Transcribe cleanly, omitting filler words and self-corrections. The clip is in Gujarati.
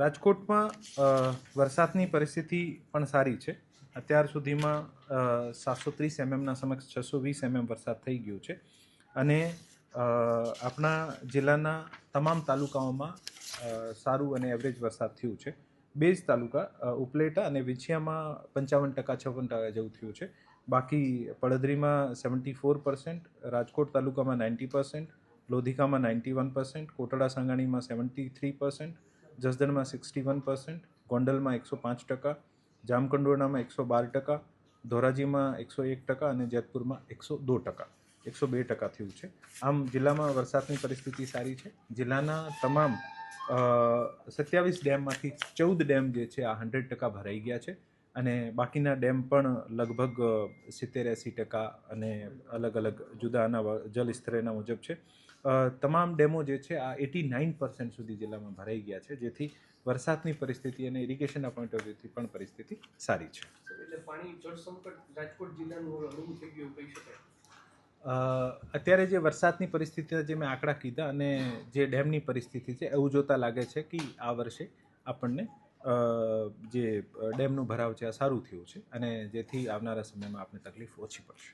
રાજકોટમાં વરસાદની પરિસ્થિતિ પણ સારી છે. અત્યાર સુધીમાં 730 mmના સમક્ષ 620 mm વરસાદ થઈ ગયો છે અને આપણા જિલ્લાના તમામ તાલુકાઓમાં સારું અને એવરેજ વરસાદ થયું છે. બે જ તાલુકા ઉપલેટા અને વિછિયામાં 55% 56% જેવું થયું છે. બાકી પડદરીમાં 74%, રાજકોટ તાલુકામાં 90%, લોધિકામાં 91%, કોટડા સાંગાણીમાં 73%, જસદણમાં 61%, ગોંડલમાં 105%, જામકંડોરણામાં 112%, ધોરાજીમાં 101% અને જેતપુરમાં 102% 102% થયું છે. આમ જિલ્લામાં વરસાદની પરિસ્થિતિ સારી છે. જિલ્લાના તમામ 27 ડેમમાંથી 14 ડેમ જે છે આ 100% ભરાઈ ગયા છે અને બાકીના ડેમ પણ લગભગ 70-80% અને અલગ અલગ જુદાના જલસ્તરના મુજબ છે. તમામ ડેમો જે છે આ 89% સુધી જિલ્લામાં ભરાઈ ગયા છે, જેથી વરસાદની પરિસ્થિતિ અને ઇરિગેશનના પોઈન્ટ ઓફ વ્યૂથી પણ પરિસ્થિતિ સારી છે. એટલે પાણી જળ સંકટ રાજકોટ જિલ્લાનું હળવું થઈ ગયું કહી શકાય. અત્યારે જે વરસાદની પરિસ્થિતિ જે મેં આંકડા કીધા અને જે ડેમની પરિસ્થિતિ છે એવું જોતાં લાગે છે કે આ વર્ષે આપણને જે ડેમનું ભરાવ છે આ સારું થયું છે અને જેથી આવનારા સમયમાં આપણે તકલીફ ઓછી પડશે.